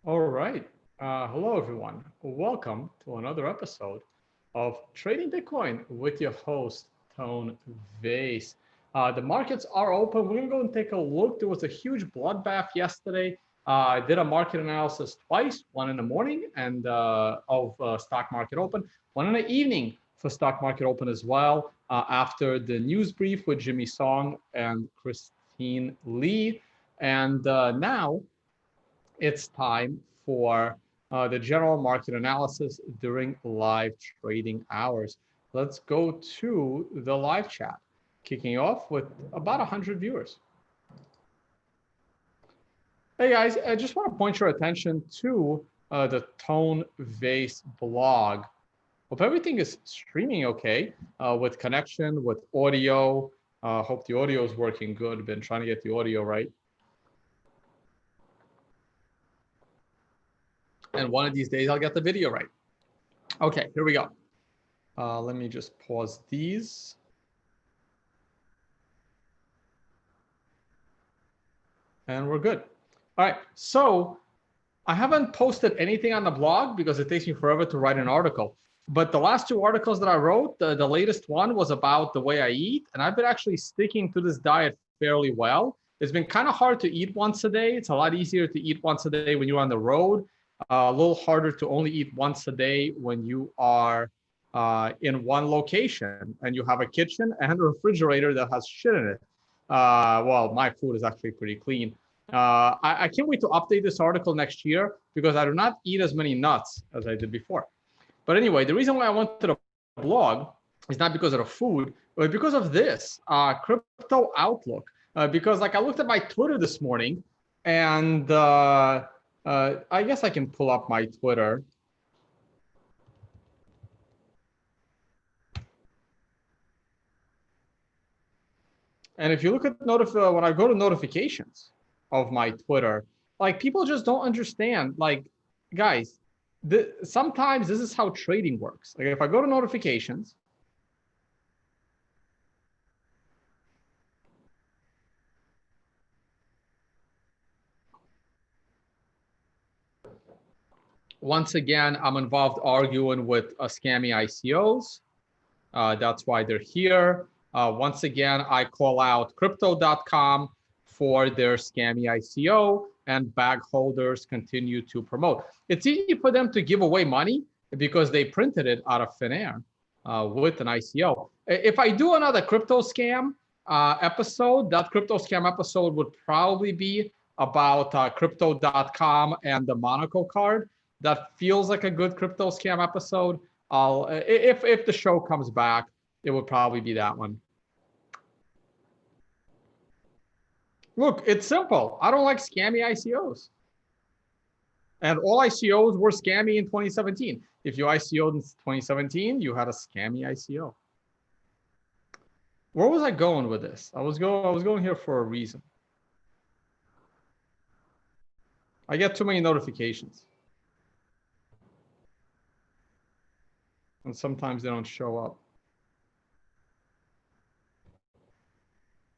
All right. Hello, everyone. Welcome to another episode of Trading Bitcoin with your host, Tone Vays. The markets are open. We're going to go and take a look. There was a huge bloodbath yesterday. I did a market analysis twice, one in the morning and of stock market open, one in the evening for stock market open as well, after the news brief with Jimmy Song and Christine Lee. And now it's time for the general market analysis during live trading hours. Let's go to the live chat, kicking off with about 100 viewers. Hey guys, I just want to point your attention to the Tone Vays blog. Hope everything is streaming okay with connection, with audio. Hope the audio is working good. Been trying to get the audio right. And one of these days, I'll get the video right. Okay, here we go. Let me just pause these. And we're good. All right, so I haven't posted anything on the blog because it takes me forever to write an article. But the last two articles that I wrote, the latest one was about the way I eat. And I've been actually sticking to this diet fairly well. It's been kind of hard to eat once a day. It's a lot easier to eat once a day when you're on the road. A little harder to only eat once a day when you are in one location and you have a kitchen and a refrigerator that has shit in it. Well, my food is actually pretty clean. I can't wait to update this article next year because I do not eat as many nuts as I did before. But anyway, the reason why I went to the blog is not because of the food, but because of this crypto outlook. Because like I looked at my Twitter this morning and I guess I can pull up my Twitter. And if you look at when I go to notifications of my Twitter, like people just don't understand. Like, guys, sometimes this is how trading works. Like if I go to notifications, once again, I'm involved arguing with scammy ICOs. That's why they're here. Once again, I call out crypto.com for their scammy ICO, and bag holders continue to promote. It's easy for them to give away money because they printed it out of thin air with an ICO. If I do another crypto scam episode, that crypto scam episode would probably be about crypto.com and the Monaco card. That feels like a good crypto scam episode. If the show comes back, it would probably be that one. Look, it's simple. I don't like scammy ICOs. And all ICOs were scammy in 2017. If you ICO'd in 2017, you had a scammy ICO. Where was I going with this? I was going here for a reason. I get too many notifications. And sometimes they don't show up.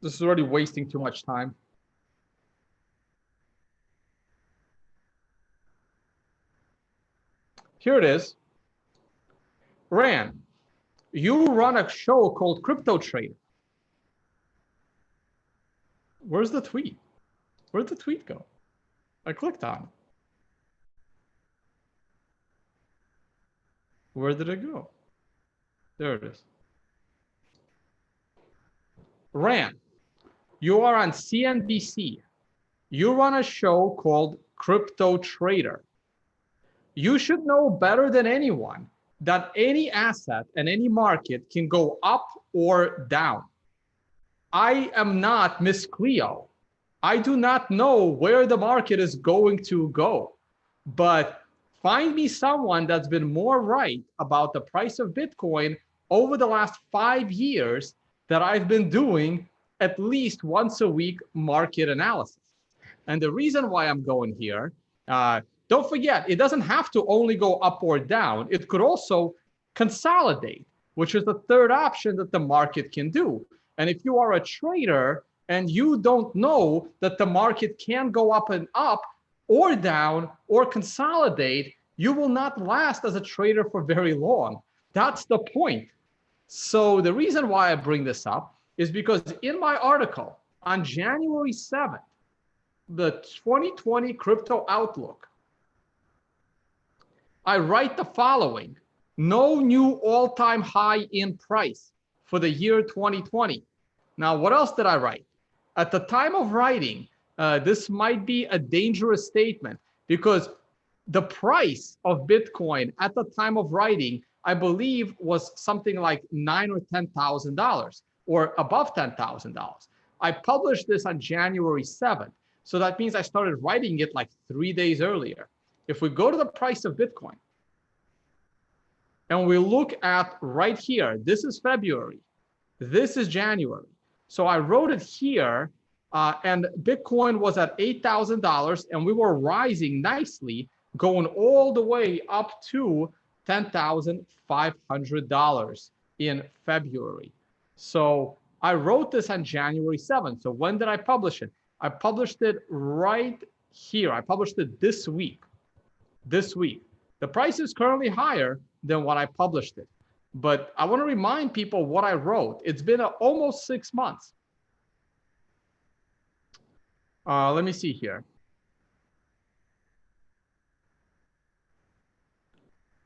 This is already wasting too much time. Here it is. Ran, you run a show called Crypto Trader. Where's the tweet? Where'd the tweet go? I clicked on it. Where did it go? There it is. Ran, you are on CNBC. You run a show called Crypto Trader. You should know better than anyone that any asset and any market can go up or down. I am not Miss Cleo. I do not know where the market is going to go, but find me someone that's been more right about the price of Bitcoin over the last 5 years that I've been doing at least once a week market analysis. And the reason why I'm going here, don't forget, it doesn't have to only go up or down. It could also consolidate, which is the third option that the market can do. And if you are a trader and you don't know that the market can go up and up, or down or consolidate, you will not last as a trader for very long. That's the point. So the reason why I bring this up is because in my article on January 7th, the 2020 Crypto Outlook, I write the following: no new all-time high in price for the year 2020. Now, what else did I write? At the time of writing, this might be a dangerous statement because the price of Bitcoin at the time of writing, I believe, was something like $9,000 or $10,000 or above $10,000. I published this on January 7th. So that means I started writing it like 3 days earlier. If we go to the price of Bitcoin and we look at right here, this is February, this is January. So I wrote it here, and Bitcoin was at $8,000 and we were rising nicely, going all the way up to $10,500 in February. So I wrote this on January 7th. So when did I publish it? I published it right here. I published it this week. This week. The price is currently higher than when I published it. But I want to remind people what I wrote. It's been almost 6 months. Let me see here.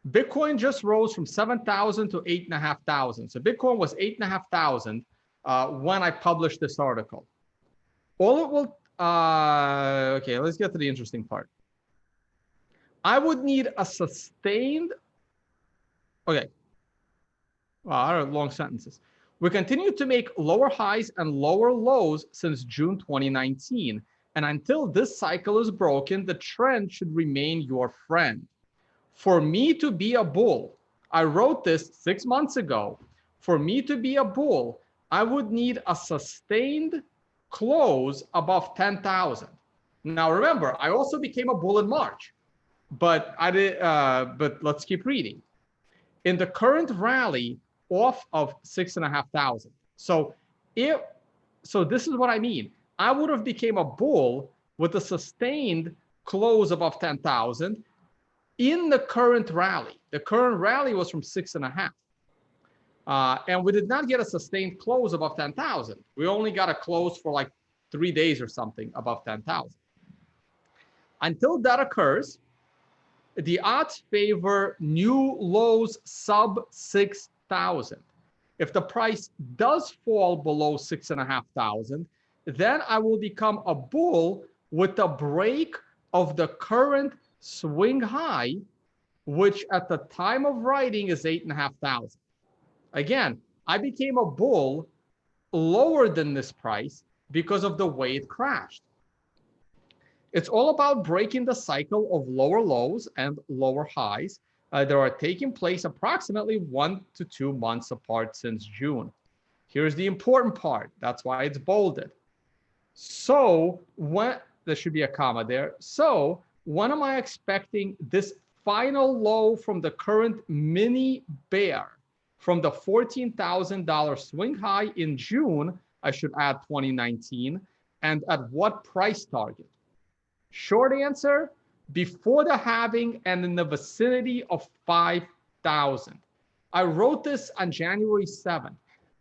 Bitcoin just rose from 7,000 to 8,500. So Bitcoin was 8,500 when I published this article. All it will, okay, let's get to the interesting part. I would need a sustained, okay, I don't know, long sentences. We continue to make lower highs and lower lows since June 2019. And until this cycle is broken, the trend should remain your friend. For me to be a bull, I wrote this 6 months ago. For me to be a bull, I would need a sustained close above 10,000. Now remember, I also became a bull in March, but I did. But let's keep reading. In the current rally, off of 6,500. So this is what I mean. I would have became a bull with a sustained close above 10,000 in the current rally. The current rally was from 6.5. And we did not get a sustained close above 10,000. We only got a close for like 3 days or something above 10,000. Until that occurs, the odds favor new lows sub 6,000. If the price does fall below 6,500, then I will become a bull with the break of the current swing high, which at the time of writing is 8,500. Again, I became a bull lower than this price because of the way it crashed. It's all about breaking the cycle of lower lows and lower highs that are taking place approximately 1 to 2 months apart since June. Here's the important part. That's why it's bolded. So there should be a comma there. So when am I expecting this final low from the current mini bear from the $14,000 swing high in June? I should add 2019. And at what price target? Short answer, before the halving and in the vicinity of 5,000. I wrote this on January 7th.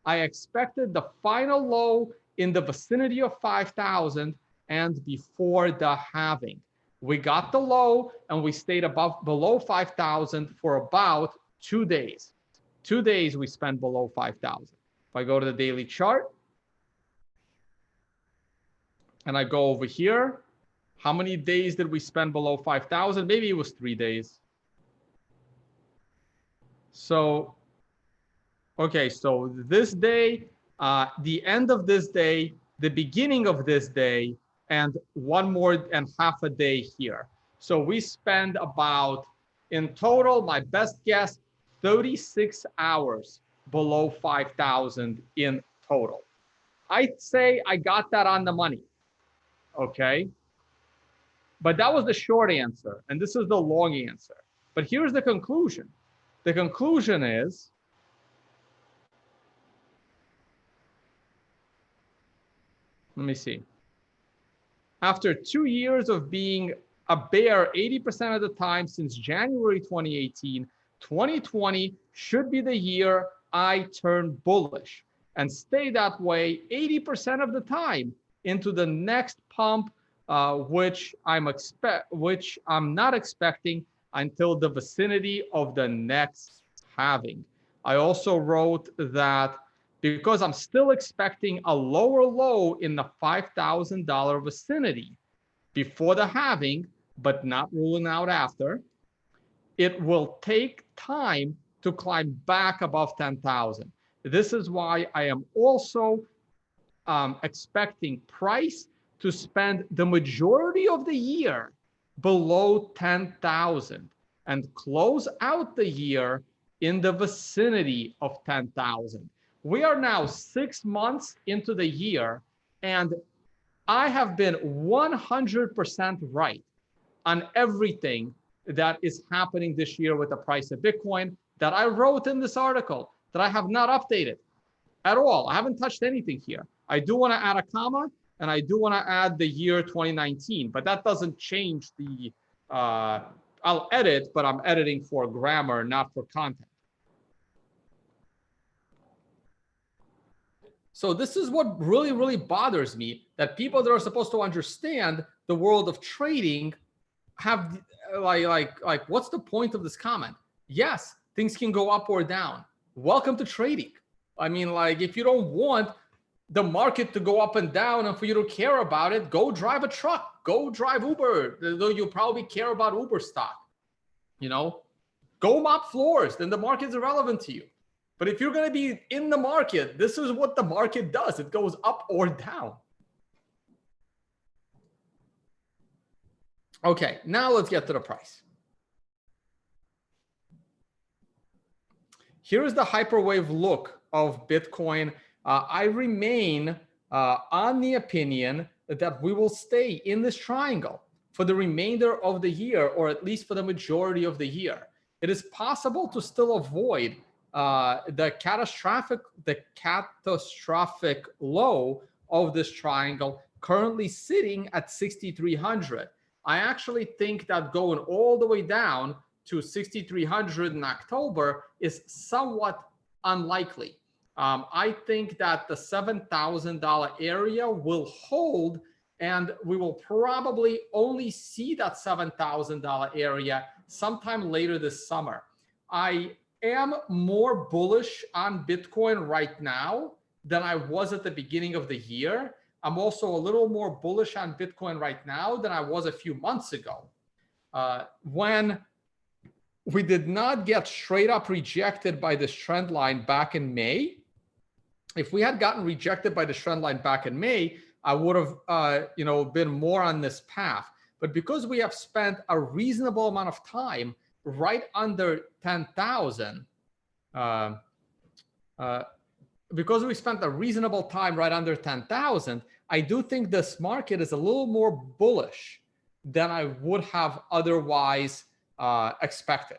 I expected the final low in the vicinity of 5,000 and before the halving. We got the low and we stayed below 5,000 for about 2 days. 2 days we spent below 5,000. If I go to the daily chart and I go over here, how many days did we spend below 5,000? Maybe it was 3 days. So, okay, so this day, the end of this day, the beginning of this day, and one more and half a day here. So we spend about, in total, my best guess, 36 hours below 5,000 in total. I'd say I got that on the money, okay? But that was the short answer, and this is the long answer. But here's the conclusion. The conclusion is, let me see. After 2 years of being a bear 80% of the time since January 2018. 2020 should be the year I turn bullish and stay that way 80% of the time into the next pump, which I'm not expecting until the vicinity of the next halving. I also wrote that because I'm still expecting a lower low in the $5,000 vicinity before the halving, but not ruling out after, it will take time to climb back above 10,000. This is why I am also expecting price to spend the majority of the year below 10,000 and close out the year in the vicinity of 10,000. We are now 6 months into the year, and I have been 100% right on everything that is happening this year with the price of Bitcoin that I wrote in this article that I have not updated at all. I haven't touched anything here. I do want to add a comma, and I do want to add the year 2019, but that doesn't change the, I'll edit, but I'm editing for grammar, not for content. So this is what really, really bothers me, that people that are supposed to understand the world of trading have like, what's the point of this comment? Yes, things can go up or down. Welcome to trading. I mean, like, if you don't want the market to go up and down and for you to care about it, go drive a truck, go drive Uber, though you probably care about Uber stock, you know, go mop floors, then the market's irrelevant to you. But if you're going to be in the market, this is what the market does. It goes up or down. Okay, now let's get to the price. Here is the hyperwave look of Bitcoin. I remain on the opinion that we will stay in this triangle for the remainder of the year, or at least for the majority of the year. It is possible to still avoid the catastrophic low of this triangle, currently sitting at 6,300. I actually think that going all the way down to 6,300 in October is somewhat unlikely. I think that the $7,000 area will hold, and we will probably only see that $7,000 area sometime later this summer. I am more bullish on Bitcoin right now than I was at the beginning of the year. I'm also a little more bullish on Bitcoin right now than I was a few months ago. When we did not get straight up rejected by this trend line back in May, if we had gotten rejected by the trend line back in May, I would have been more on this path. But because we have spent a reasonable amount of time right under 10,000, because we spent a reasonable time right under 10,000, I do think this market is a little more bullish than I would have otherwise expected.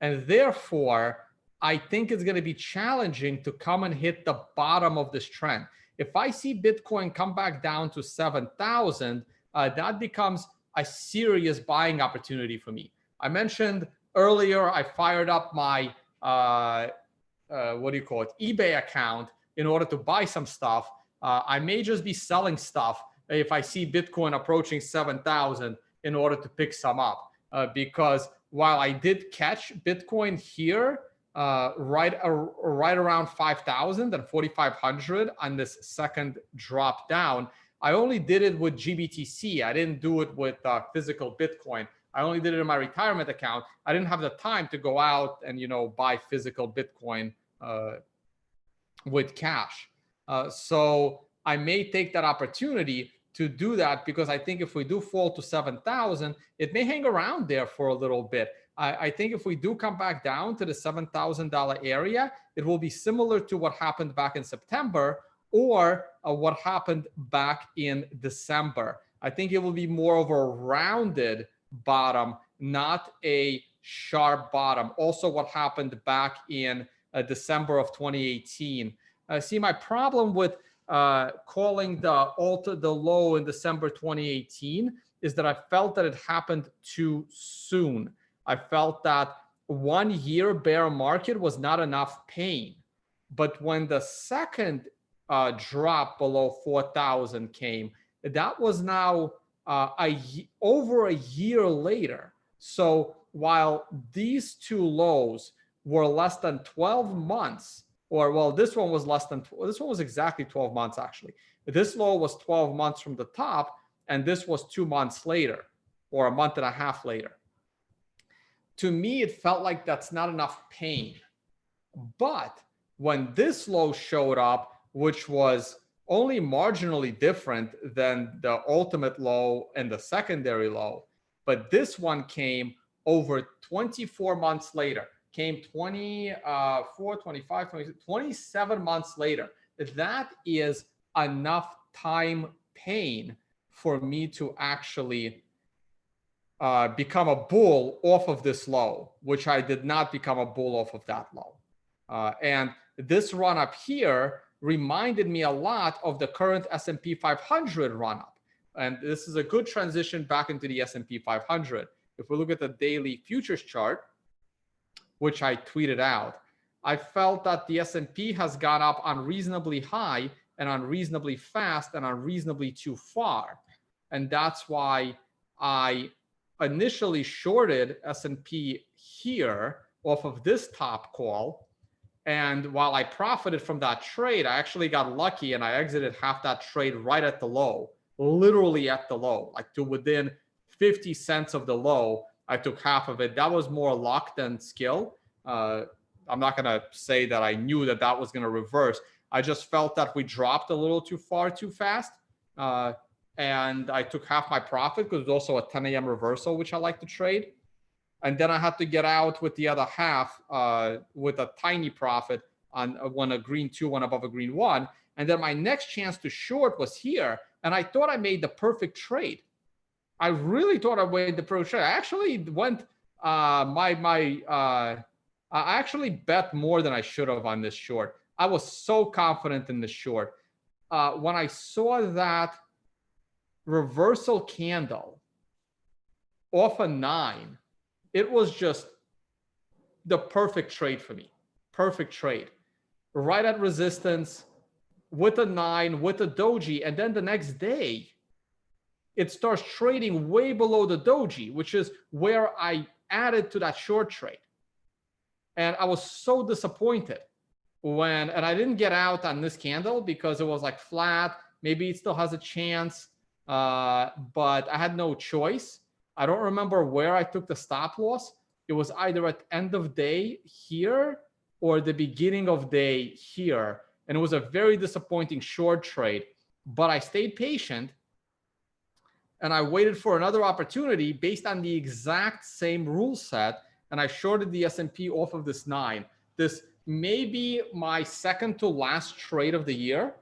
And therefore, I think it's going to be challenging to come and hit the bottom of this trend. If I see Bitcoin come back down to 7,000, that becomes a serious buying opportunity for me. I mentioned earlier, I fired up my, eBay account in order to buy some stuff. I may just be selling stuff if I see Bitcoin approaching 7,000 in order to pick some up. Because while I did catch Bitcoin here, right around 5,000 and 4,500 on this second drop down, I only did it with GBTC. I didn't do it with physical Bitcoin. I only did it in my retirement account. I didn't have the time to go out and buy physical Bitcoin with cash. So I may take that opportunity to do that, because I think if we do fall to 7,000, it may hang around there for a little bit. I think if we do come back down to the $7,000 area, it will be similar to what happened back in September, or what happened back in December. I think it will be more of a rounded bottom, not a sharp bottom. Also, what happened back in December of 2018. See, my problem with calling the low in December 2018 is that I felt that it happened too soon. I felt that 1 year bear market was not enough pain. But when the second drop below 4,000 came, that was now over a year later. So while these two lows were less than 12 months, or well, this one was less than, this one was exactly 12 months actually. This low was 12 months from the top, and this was 2 months later, or a month and a half later. To me, it felt like that's not enough pain. But when this low showed up, which was only marginally different than the ultimate low and the secondary low, but this one came over 24 months later, came 24, 25, 26, 27 months later. That is enough time pain for me to actually become a bull off of this low, which I did not become a bull off of that low. And this run up here reminded me a lot of the current S&P 500 run up. And this is a good transition back into the S&P 500. If we look at the daily futures chart, which I tweeted out, I felt that the S&P has gone up unreasonably high and unreasonably fast and unreasonably too far. And that's why I initially shorted S&P here off of this top call. And while I profited from that trade, I actually got lucky and I exited half that trade right at the low, literally at the low, like to within 50 cents of the low. I took half of it. That was more luck than skill. I'm not going to say that I knew that that was going to reverse. I just felt that we dropped a little too far too fast. And I took half my profit because it was also a 10 a.m. reversal, which I like to trade. And then I had to get out with the other half with a tiny profit on when a green 2 went above a green 1. And then my next chance to short was here. And I thought I made the perfect trade. I really thought I made the perfect trade. I actually went, I actually bet more than I should have on this short. I was so confident in this short. When I saw that reversal candle off a 9, it was just the perfect trade for me. Perfect trade. Right at resistance with a 9, with a doji. And then the next day, it starts trading way below the doji, which is where I added to that short trade. And I was so disappointed and I didn't get out on this candle because it was like flat. Maybe it still has a chance, but I had no choice. I don't remember where I took the stop loss. It was either at end of day here or the beginning of day here. And it was a very disappointing short trade, but I stayed patient and I waited for another opportunity based on the exact same rule set. And I shorted the S&P off of this 9. This may be my second to last trade of the year.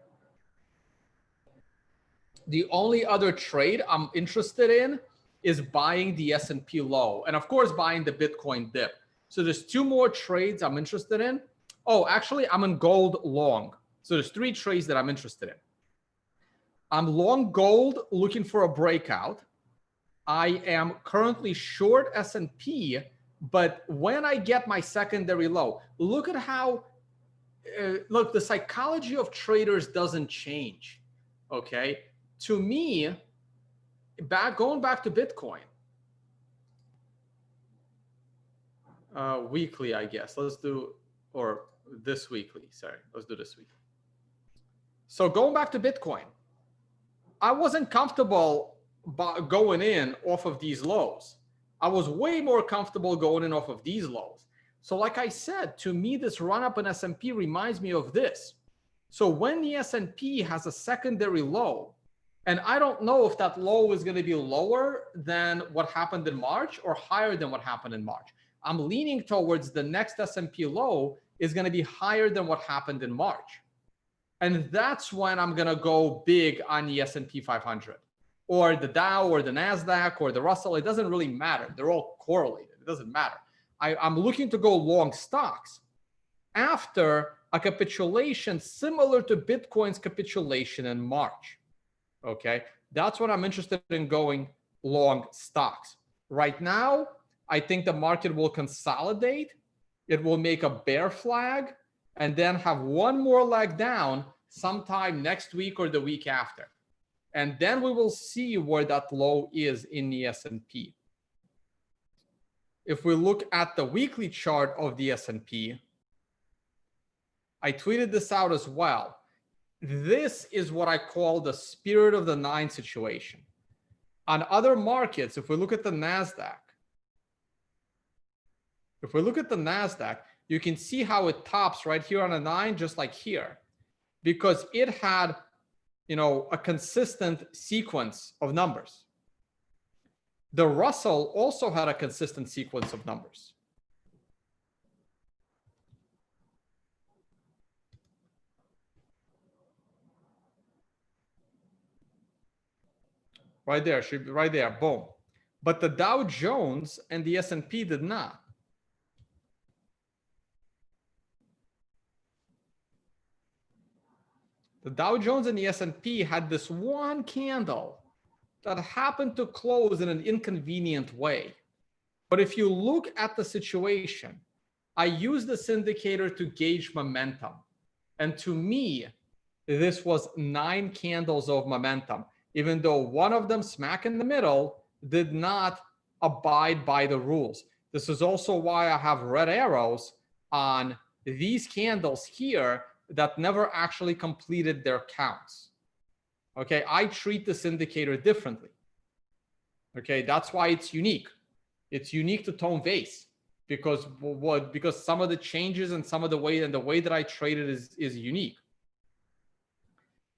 The only other trade I'm interested in is buying the S&P low. And of course, buying the Bitcoin dip. So there's 2 more trades I'm interested in. Oh, actually, I'm in gold long. So there's 3 trades that I'm interested in. I'm long gold looking for a breakout. I am currently short S&P, but when I get my secondary low, look at how, look, the psychology of traders doesn't change, okay? To me, going back to Bitcoin, weekly, I guess. Let's do, or this weekly, sorry. Let's do this week. So going back to Bitcoin, I wasn't comfortable going in off of these lows. I was way more comfortable going in off of these lows. So like I said, to me, this run up in S&P reminds me of this. So when the S&P has a secondary low, and I don't know if that low is going to be lower than what happened in March or higher than what happened in March. I'm leaning towards the next S&P low is going to be higher than what happened in March. And that's when I'm going to go big on the S&P 500 or the Dow or the NASDAQ or the Russell. It doesn't really matter. They're all correlated. It doesn't matter. I'm looking to go long stocks after a capitulation similar to Bitcoin's capitulation in March. Okay, that's what I'm interested in going long stocks. Right now, I think the market will consolidate. It will make a bear flag and then have one more leg down sometime next week or the week after. And then we will see where that low is in the S&P. If we look at the weekly chart of the S&P, I tweeted this out as well. This is what I call the spirit of the nine situation. On other markets, if we look at the NASDAQ, you can see how it tops right here on a 9, just like here, because it had, a consistent sequence of numbers. The Russell also had a consistent sequence of numbers. Right there, should be right there, boom. But the Dow Jones and the S&P did not. The Dow Jones and the S&P had this one candle that happened to close in an inconvenient way. But if you look at the situation, I use this indicator to gauge momentum. And to me, this was 9 candles of momentum, even though one of them smack in the middle did not abide by the rules. This is also why I have red arrows on these candles here that never actually completed their counts. Okay, I treat this indicator differently. Okay, that's why it's unique. It's unique to Tone Vays because some of the changes and some of the way that I trade it is unique.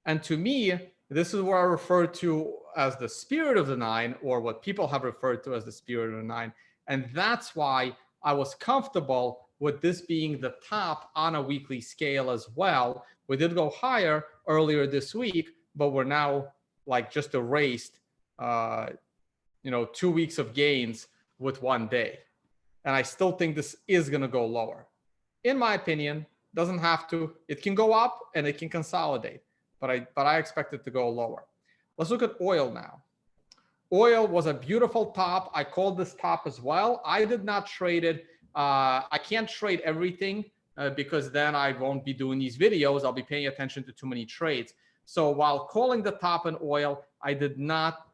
And to me, this is what I refer to as the spirit of the 9, or what people have referred to as the spirit of the 9. And that's why I was comfortable with this being the top on a weekly scale as well. We did go higher earlier this week, but we're now like just erased, 2 weeks of gains with 1 day. And I still think this is going to go lower. In my opinion, doesn't have to. It can go up and it can consolidate, but I expect it to go lower. Let's look at oil now. Oil was a beautiful top. I called this top as well. I did not trade it. I can't trade everything because then I won't be doing these videos. I'll be paying attention to too many trades. So while calling the top in oil, I did not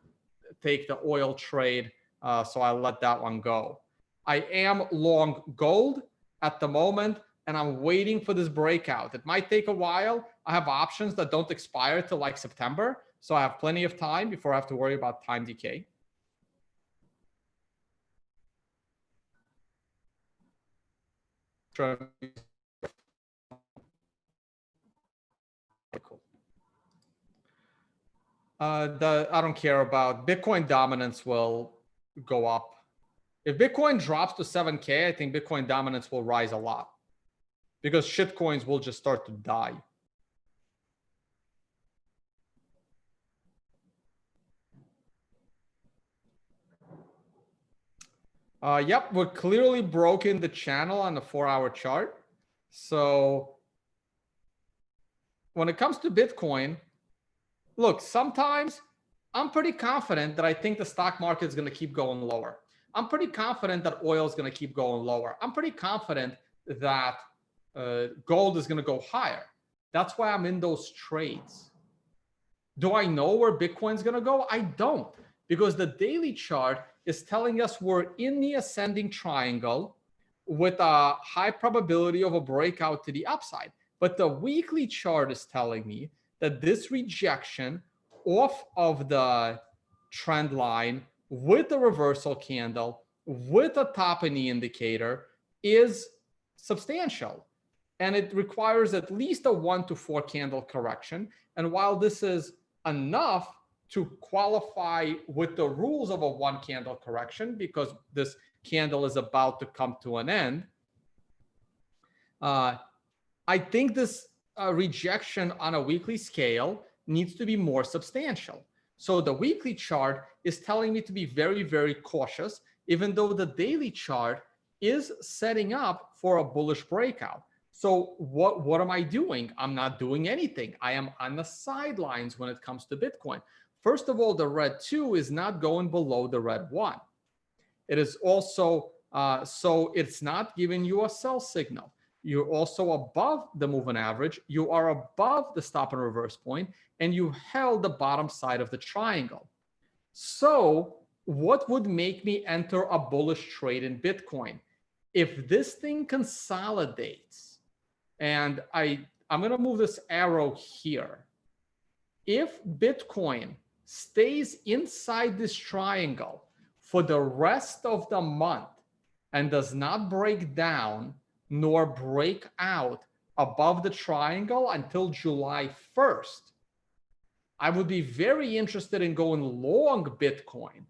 take the oil trade. So I let that one go. I am long gold at the moment, and I'm waiting for this breakout. It might take a while. I have options that don't expire till like September. So I have plenty of time before I have to worry about time decay. Cool. I don't care about Bitcoin dominance will go up. If Bitcoin drops to 7K, I think Bitcoin dominance will rise a lot because shitcoins will just start to die. Yep, we're clearly broken the channel on the 4-hour chart. So when it comes to Bitcoin, look, sometimes I'm pretty confident that I think the stock market is going to keep going lower. I'm pretty confident that oil is going to keep going lower. I'm pretty confident that gold is going to go higher. That's why I'm in those trades. Do I know where Bitcoin is going to go? I don't, because the daily chart is telling us we're in the ascending triangle with a high probability of a breakout to the upside. But the weekly chart is telling me that this rejection off of the trend line with the reversal candle, with a top in the indicator is substantial. And it requires at least a 1 to 4 candle correction. And while this is enough to qualify with the rules of a 1 candle correction, because this candle is about to come to an end, I think this rejection on a weekly scale needs to be more substantial. So the weekly chart is telling me to be very, very cautious, even though the daily chart is setting up for a bullish breakout. So what am I doing? I'm not doing anything. I am on the sidelines when it comes to Bitcoin. First of all, the red 2 is not going below the red 1. It is also, so it's not giving you a sell signal. You're also above the moving average. You are above the stop and reverse point, and you held the bottom side of the triangle. So what would make me enter a bullish trade in Bitcoin? If this thing consolidates, and I'm going to move this arrow here. If Bitcoin stays inside this triangle for the rest of the month and does not break down nor break out above the triangle until July 1st, I would be very interested in going long Bitcoin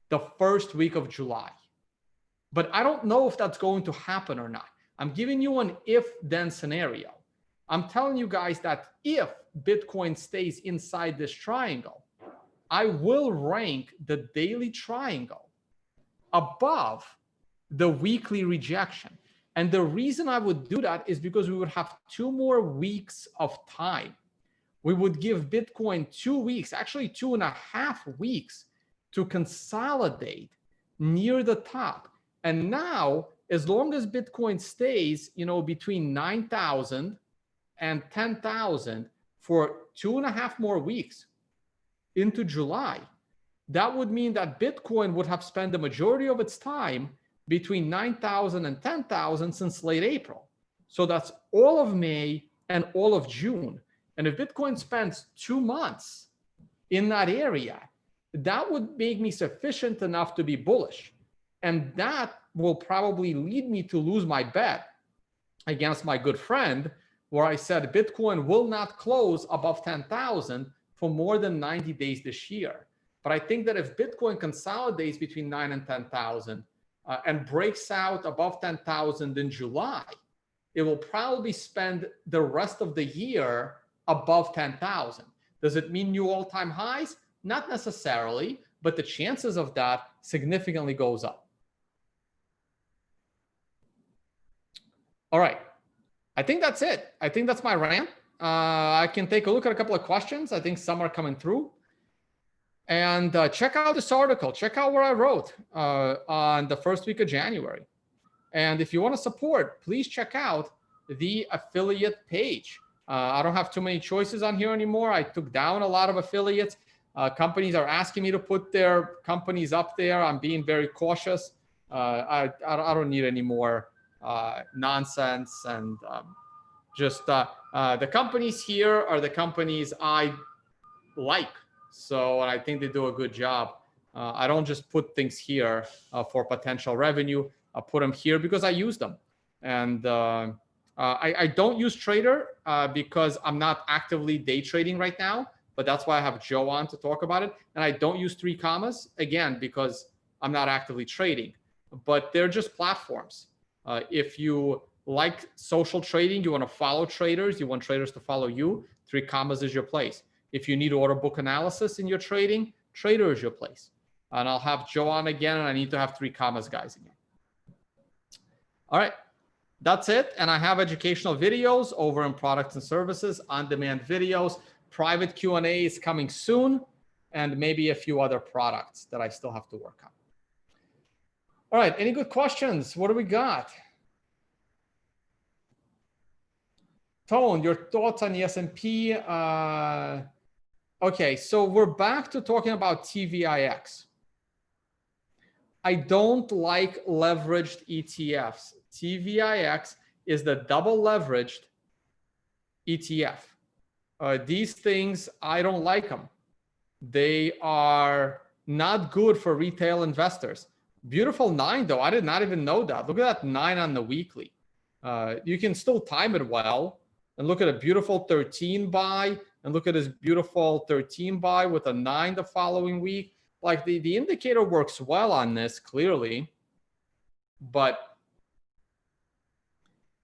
the first week of July. But I don't know if that's going to happen or not. I'm giving you an if-then scenario. I'm telling you guys that if Bitcoin stays inside this triangle, I will rank the daily triangle above the weekly rejection. And the reason I would do that is because we would have 2 more weeks of time. We would give Bitcoin 2 weeks, actually 2.5 weeks, to consolidate near the top. And now, as long as Bitcoin stays, between 9,000 and 10,000 for 2.5 more weeks into July, that would mean that Bitcoin would have spent the majority of its time between 9,000 and 10,000 since late April. So that's all of May and all of June. And if Bitcoin spends 2 months in that area, that would make me sufficient enough to be bullish. And that will probably lead me to lose my bet against my good friend, where I said Bitcoin will not close above 10,000 for more than 90 days this year. But I think that if Bitcoin consolidates between 9 and 10,000 and breaks out above 10,000 in July, it will probably spend the rest of the year above 10,000. Does it mean new all-time highs? Not necessarily, but the chances of that significantly goes up. All right. I think that's it. I think that's my rant. I can take a look at a couple of questions. I think some are coming through. And check out this article. Check out what I wrote on the first week of January. And if you want to support, please check out the affiliate page. I don't have too many choices on here anymore. I took down a lot of affiliates. Companies are asking me to put their companies up there. I'm being very cautious. I don't need any more nonsense. And just the companies here are the companies I like. So I think they do a good job. I don't just put things here for potential revenue. I put them here because I use them. And I don't use Trader because I'm not actively day trading right now, but that's why I have Joe on to talk about it. And I don't use 3 commas, again, because I'm not actively trading, but they're just platforms. If you like social trading, you want to follow traders, you want traders to follow you, 3 commas is your place. If you need order book analysis in your trading, Trader is your place. And I'll have Joe on again, and I need to have 3 commas guys again. All right, that's it. And I have educational videos over in products and services, on-demand videos, private Q&A is coming soon, and maybe a few other products that I still have to work on. All right, any good questions? What do we got? Tone, your thoughts on the S&P? Okay, so we're back to talking about TVIX. I don't like leveraged ETFs. TVIX is the double leveraged ETF. These things, I don't like them. They are not good for retail investors. Beautiful 9 though, I did not even know that. Look at that 9 on the weekly. You can still time it well and look at a beautiful 13 buy and look at this beautiful 13 buy with a 9 the following week. Like the indicator works well on this clearly, but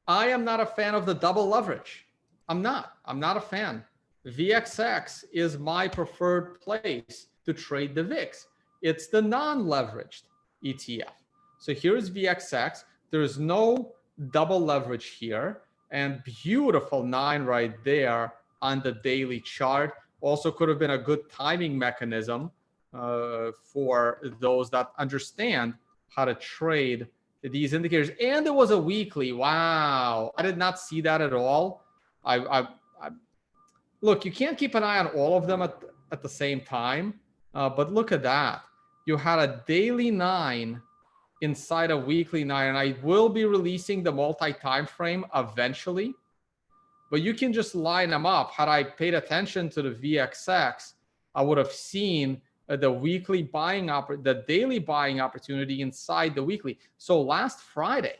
I am not a fan of the double leverage. I'm not a fan. VXX is my preferred place to trade the VIX. It's the non-leveraged ETF. So here's VXX. There's no double leverage here, and beautiful 9 right there on the daily chart. Also could have been a good timing mechanism for those that understand how to trade these indicators. And it was a weekly. Wow, I did not see that at all. I look, you can't keep an eye on all of them at the same time, but look at that. You had a daily 9 inside a weekly 9, and I will be releasing the multi-time frame eventually, but you can just line them up. Had I paid attention to the VXX, I would have seen the weekly buying the daily buying opportunity inside the weekly. So last Friday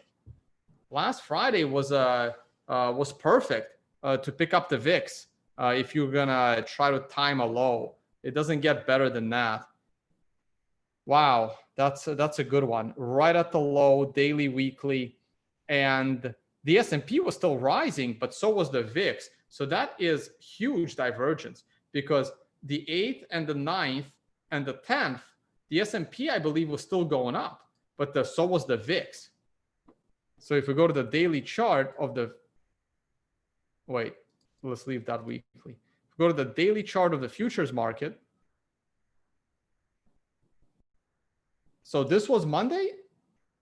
was perfect to pick up the VIX if you're gonna try to time a low. It doesn't get better than that. Wow, that's a good one. Right at the low, daily, weekly, and the S&P was still rising, but so was the VIX. So that is huge divergence, because the 8th and the 9th and the 10th, the S&P, I believe, was still going up, but so was the VIX. So if we go to the daily chart of the, wait, let's leave that weekly. If we go to the daily chart of the futures market, so this was Monday?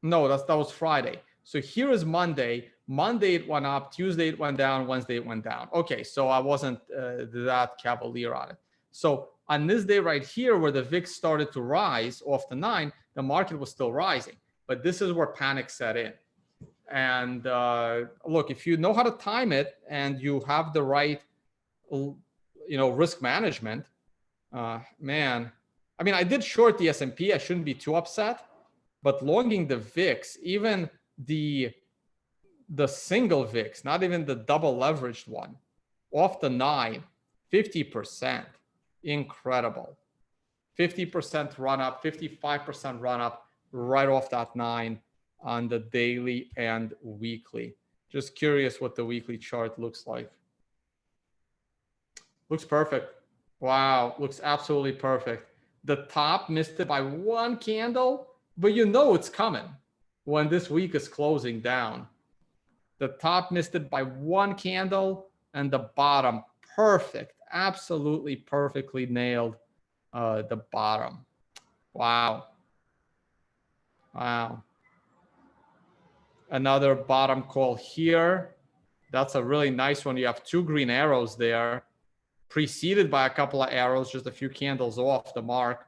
No, that was Friday. So here is Monday. Monday it went up, Tuesday it went down, Wednesday it went down. Okay, so I wasn't that cavalier on it. So on this day right here, where the VIX started to rise off the 9, the market was still rising. But this is where panic set in. And look, if you know how to time it and you have the right, risk management, man. I mean, I did short the S&P. I shouldn't be too upset, but longing the VIX, even the single VIX, not even the double leveraged one, off the 9, 50%, incredible. 50% run up, 55% run up right off that 9 on the daily and weekly. Just curious what the weekly chart looks like. Looks perfect. Wow, looks absolutely perfect. The top missed it by 1 candle, but you know it's coming when this week is closing down. The top missed it by 1 candle, and the bottom, perfect, absolutely perfectly nailed the bottom. Wow. Wow. Another bottom call here. That's a really nice one. You have 2 green arrows there, preceded by a couple of arrows, just a few candles off the mark.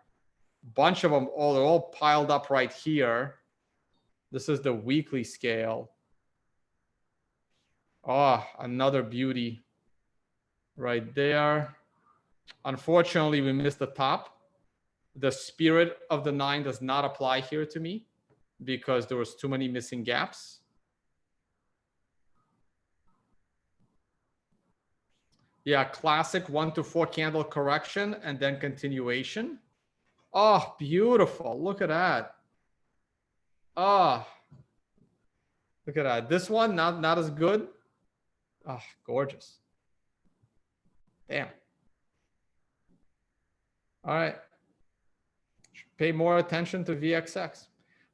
Bunch of them, they're all piled up right here. This is the weekly scale. Oh, another beauty right there. Unfortunately, we missed the top. The spirit of the 9 does not apply here to me because there was too many missing gaps. Yeah, classic 1 to 4 candle correction and then continuation. Oh, beautiful. Look at that. Oh, look at that. This one, not as good. Oh, gorgeous. Damn. All right. Should pay more attention to VXX.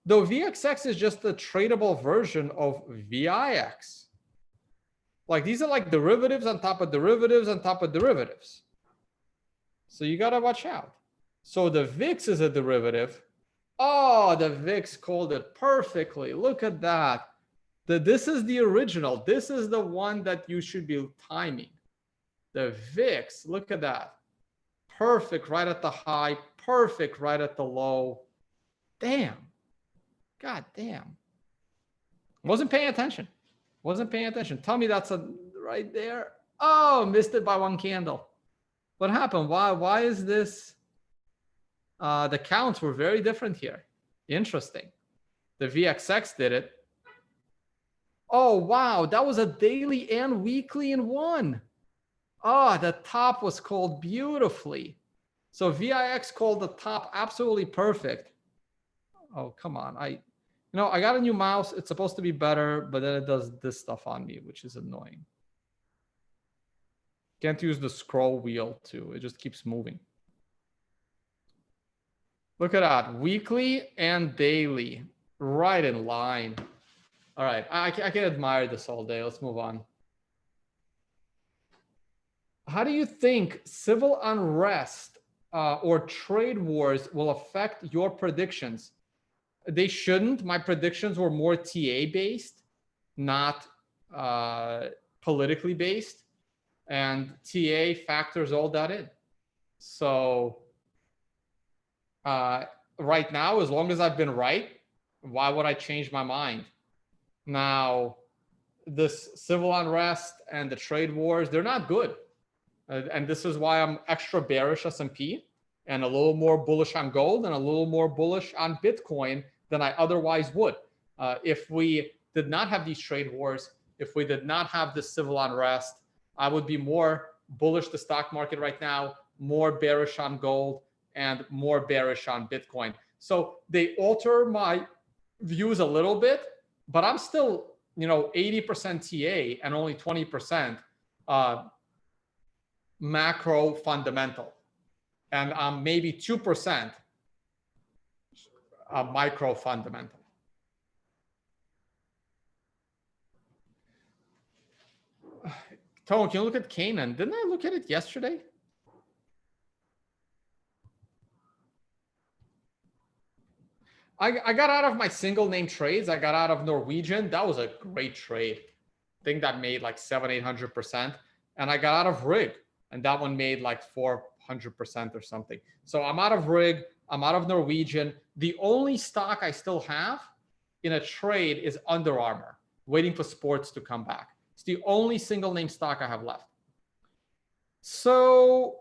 Though VXX is just a tradable version of VIX. Like these are like derivatives on top of derivatives on top of derivatives. So you got to watch out. So the VIX is a derivative. Oh, the VIX called it perfectly. Look at that. This is the original. This is the one that you should be timing. The VIX, look at that. Perfect right at the high, perfect right at the low. Damn. God damn. Wasn't paying attention. Wasn't paying attention. Tell me that's right there. Oh, missed it by 1 candle. What happened? Why is this? The counts were very different here. Interesting. The VXX did it. Oh, wow. That was a daily and weekly in one. Oh, the top was called beautifully. So VIX called the top absolutely perfect. Oh, come on. I got a new mouse. It's supposed to be better, but then it does this stuff on me, which is annoying. Can't use the scroll wheel too. It just keeps moving. Look at that. Weekly and daily. Right in line. All right. I can admire this all day. Let's move on. How do you think civil unrest or trade wars will affect your predictions? They shouldn't. My predictions were more TA based, not politically based, and TA factors all that in. So right now, as long as I've been right, why would I change my mind? Now, this civil unrest and the trade wars, they're not good. And this is why I'm extra bearish S&P and a little more bullish on gold and a little more bullish on Bitcoin than I otherwise would. If we did not have these trade wars, if we did not have this civil unrest, I would be more bullish the stock market right now, more bearish on gold, and more bearish on Bitcoin. So they alter my views a little bit, but I'm still, 80% TA and only 20% macro fundamental, and maybe 2% micro fundamental. Tone, can you look at Canaan? Didn't I look at it yesterday? I got out of my single name trades. I got out of Norwegian. That was a great trade. I think that made like 700-800%. And I got out of Rig, and that one made like 400% or something. So I'm out of Rig. I'm out of Norwegian. The only stock I still have in a trade is Under Armour, waiting for sports to come back. It's the only single name stock I have left. So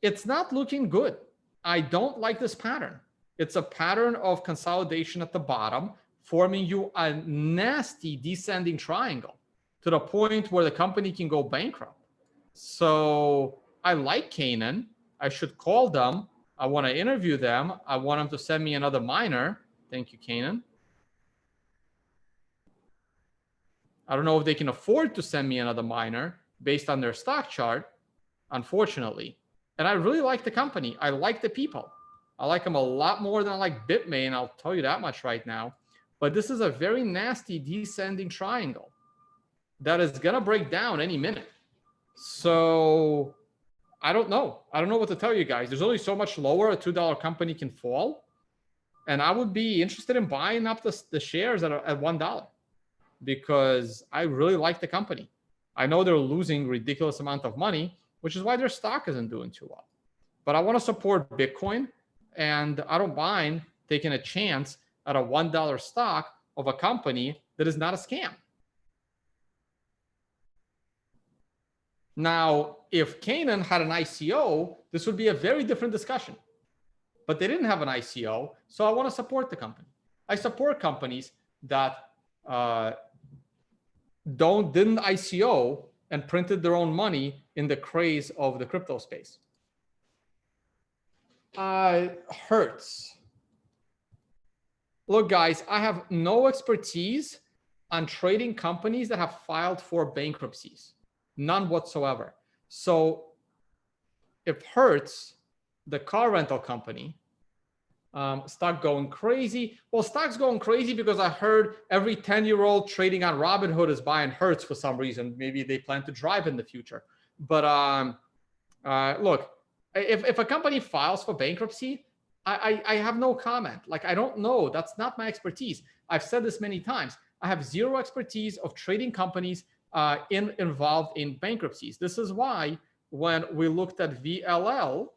it's not looking good. I don't like this pattern. It's a pattern of consolidation at the bottom, forming you a nasty descending triangle to the point where the company can go bankrupt. So I like Canaan. I should call them. I want to interview them. I want them to send me another miner. Thank you, Canaan. I don't know if they can afford to send me another miner based on their stock chart, unfortunately. And I really like the company. I like the people. I like them a lot more than I like Bitmain. I'll tell you that much right now. But this is a very nasty descending triangle that is going to break down any minute. So I don't know. I don't know what to tell you guys. There's only so much lower a $2 company can fall. And I would be interested in buying up the shares at $1 because I really like the company. I know they're losing ridiculous amount of money, which is why their stock isn't doing too well. But I want to support Bitcoin. And I don't mind taking a chance at a $1 stock of a company that is not a scam. Now, if Canaan had an ICO, this would be a very different discussion. But they didn't have an ICO, so I want to support the company. I support companies that didn't ICO and printed their own money in the craze of the crypto space. Hertz. Look, guys, I have no expertise on trading companies that have filed for bankruptcies. None whatsoever. So if Hertz, the car rental company, stock going crazy. Well, stock's going crazy because I heard every 10-year-old trading on Robinhood is buying Hertz for some reason. Maybe they plan to drive in the future. But look, if a company files for bankruptcy, I have no comment. Like, I don't know. That's not my expertise. I've said this many times. I have zero expertise of trading companies involved in bankruptcies. This is why when we looked at VLL,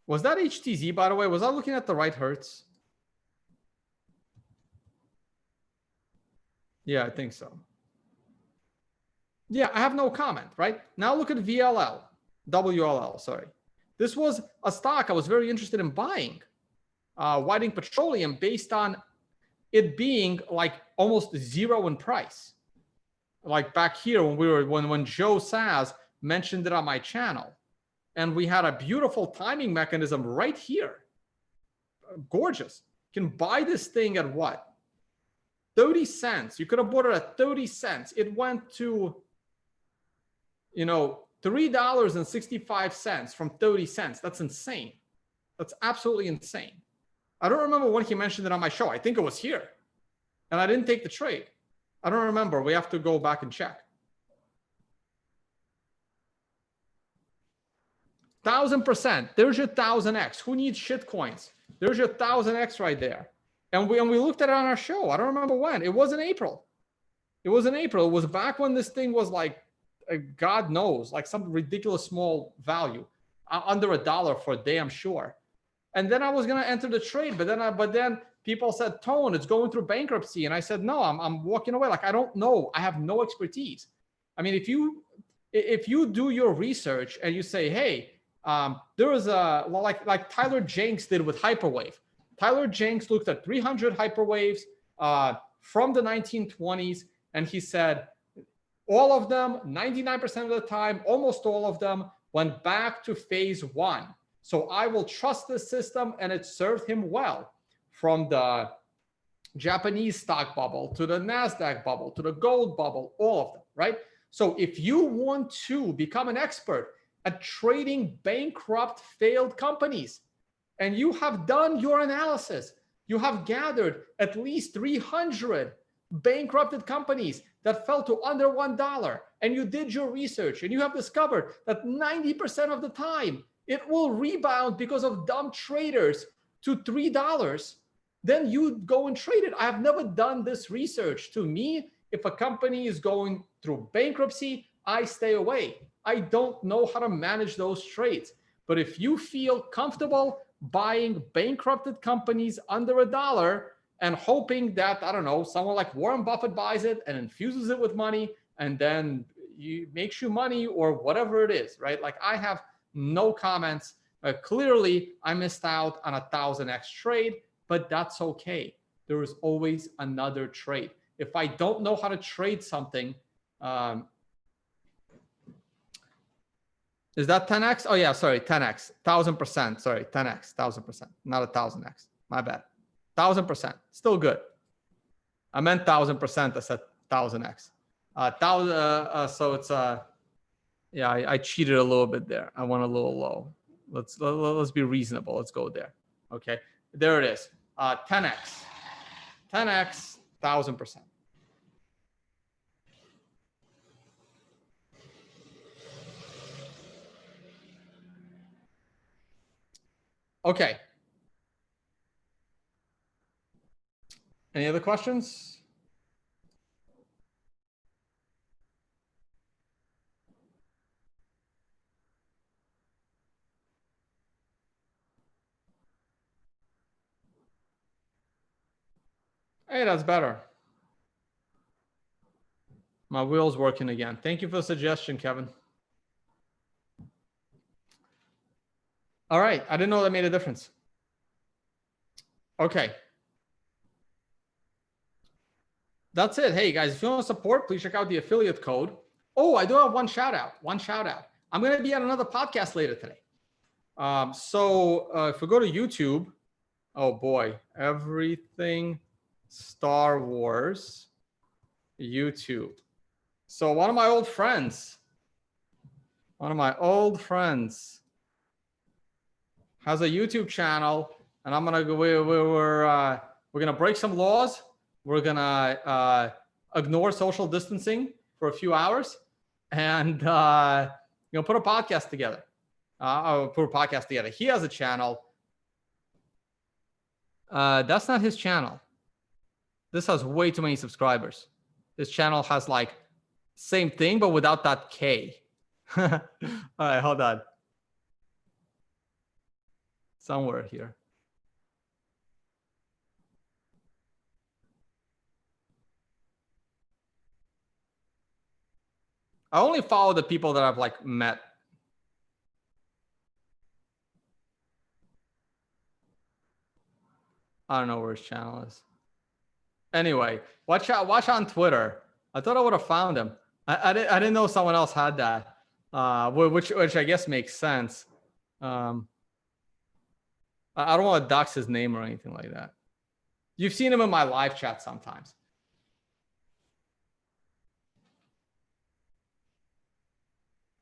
was that HTZ, by the way? Was I looking at the right Hertz? Yeah, I think so. Yeah, I have no comment, right? Now look at VLL, WLL, sorry. This was a stock I was very interested in buying, Whiting Petroleum, based on it being like almost zero in price. Like back here when Joe Saz mentioned it on my channel, and we had a beautiful timing mechanism right here. Gorgeous. You can buy this thing at what? 30 cents. You could have bought it at 30 cents. It went to, $3.65 from 30 cents. That's insane. That's absolutely insane. I don't remember when he mentioned it on my show. I think it was here. And I didn't take the trade. I don't remember. We have to go back and check. 1,000%. There's your 1,000x. Who needs shit coins? There's your 1,000x right there. And we looked at it on our show. I don't remember when. It was in April. It was in April. It was back when this thing was like, God knows, like some ridiculous small value, under $1 for damn sure. And then I was gonna enter the trade, but then people said, Tone, it's going through bankruptcy, and I said, no, I'm walking away. Like I don't know. I have no expertise. I mean, if you do your research and you say, hey, there was a like Tyler Jenks did with hyperwave. Tyler Jenks looked at 300 hyperwaves from the 1920s, and he said all of them, 99% of the time, almost all of them went back to phase one. So I will trust this system, and it served him well, from the Japanese stock bubble to the NASDAQ bubble to the gold bubble, all of them, right? So if you want to become an expert at trading bankrupt, failed companies, and you have done your analysis, you have gathered at least 300 bankrupted companies that fell to under $1, and you did your research, and you have discovered that 90% of the time it will rebound because of dumb traders to $3, then you go and trade it. I have never done this research. To me, if a company is going through bankruptcy, I stay away. I don't know how to manage those trades. But if you feel comfortable buying bankrupted companies under $1 and hoping that, I don't know, someone like Warren Buffett buys it and infuses it with money, and then makes you money or whatever it is, right? Like I have no comments. Clearly, I missed out on 1,000x trade, but that's okay. There is always another trade. If I don't know how to trade something, is that 10x? Oh yeah, sorry, 10x, 1,000%. Sorry, 10x, 1,000%, not 1,000x. My bad. 1,000%, still good. I meant 1,000%. I said 1,000x. So it's yeah, I cheated a little bit there. I went a little low. Let's be reasonable. Let's go there. Okay, there it is. 10x, 1,000%. Okay. Any other questions? Hey, that's better. My wheel's working again. Thank you for the suggestion, Kevin. All right. I didn't know that made a difference. Okay. That's it. Hey, guys, if you want to support, please check out the affiliate code. Oh, I do have one shout out. I'm going to be on another podcast later today. If we go to YouTube, oh boy, everything Star Wars YouTube. So one of my old friends has a YouTube channel, and I'm gonna go. We're gonna break some laws. We're gonna ignore social distancing for a few hours, and put a podcast together. He has a channel. That's not his channel. This has way too many subscribers. This channel has like same thing, but without that K. All right, hold on. Somewhere here. I only follow the people that I've like met. I don't know where his channel is. Anyway, watch on Twitter. I thought I would have found him. I didn't know someone else had that, which I guess makes sense. I don't want to dox his name or anything like that. You've seen him in my live chat sometimes.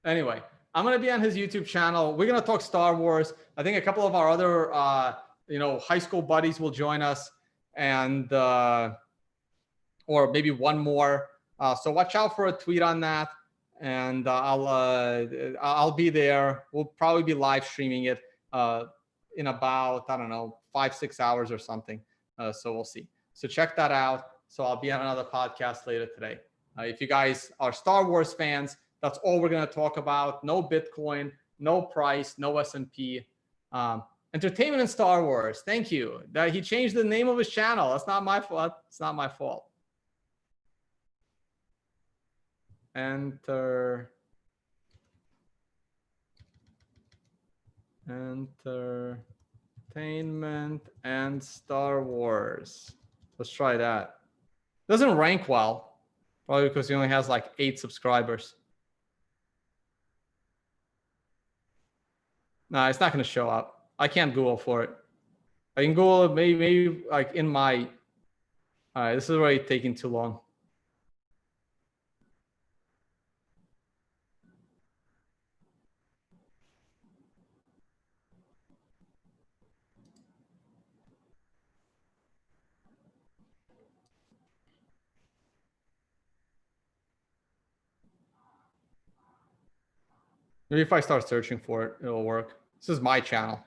Anyway, I'm going to be on his YouTube channel. We're going to talk Star Wars. I think a couple of our other, high school buddies will join us, and or maybe one more. So watch out for a tweet on that. and I'll be there. We'll probably be live streaming it in about, I don't know, 5-6 hours or something. So we'll see. So check that out. So I'll be on another podcast later today. If you guys are Star Wars fans, that's all we're going to talk about. No Bitcoin, no price, no S&P. Entertainment and Star Wars. Thank you. He changed the name of his channel. That's not my fault. It's not my fault. Entertainment and Star Wars. Let's try that. Doesn't rank well, probably because he only has like 8 subscribers. No, it's not going to show up. I can't Google for it. I can Google it maybe like in my. All right, this is already taking too long. Maybe if I start searching for it, it'll work. This is my channel.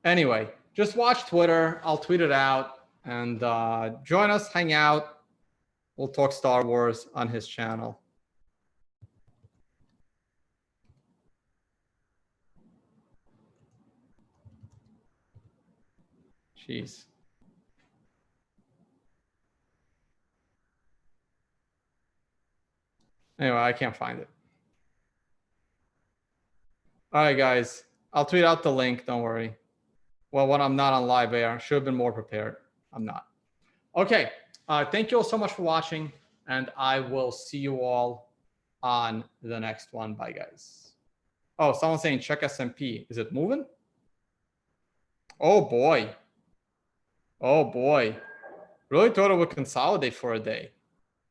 Anyway, just watch Twitter. I'll tweet it out and join us, hang out. We'll talk Star Wars on his channel. Jeez. Anyway, I can't find it. All right, guys. I'll tweet out the link. Don't worry. Well, when I'm not on live air, should have been more prepared. I'm not. Okay. Thank you all so much for watching, and I will see you all on the next one. Bye, guys. Oh, someone's saying check S&P. Is it moving? Oh, boy. Oh, boy. Really thought it would consolidate for a day.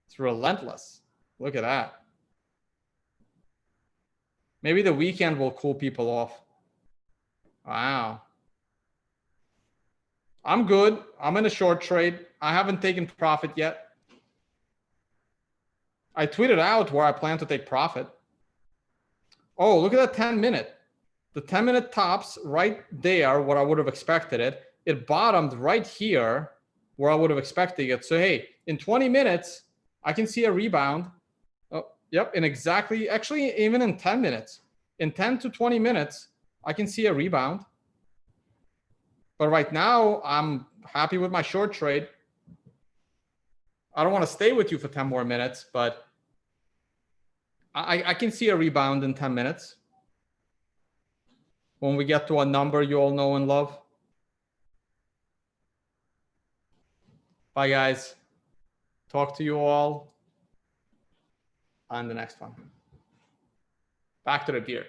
It's relentless. Look at that. Maybe the weekend will cool people off. Wow. I'm good. I'm in a short trade. I haven't taken profit yet. I tweeted out where I plan to take profit. Oh, look at that 10-minute. The 10-minute tops right there, what I would have expected it. It bottomed right here where I would have expected it. So, hey, in 20 minutes, I can see a rebound. Oh, yep, in exactly, actually, even in 10 minutes. In 10 to 20 minutes, I can see a rebound. But right now, I'm happy with my short trade. I don't want to stay with you for 10 more minutes, but I can see a rebound in 10 minutes. When we get to a number you all know and love. Bye, guys. Talk to you all on the next one. Back to the beer.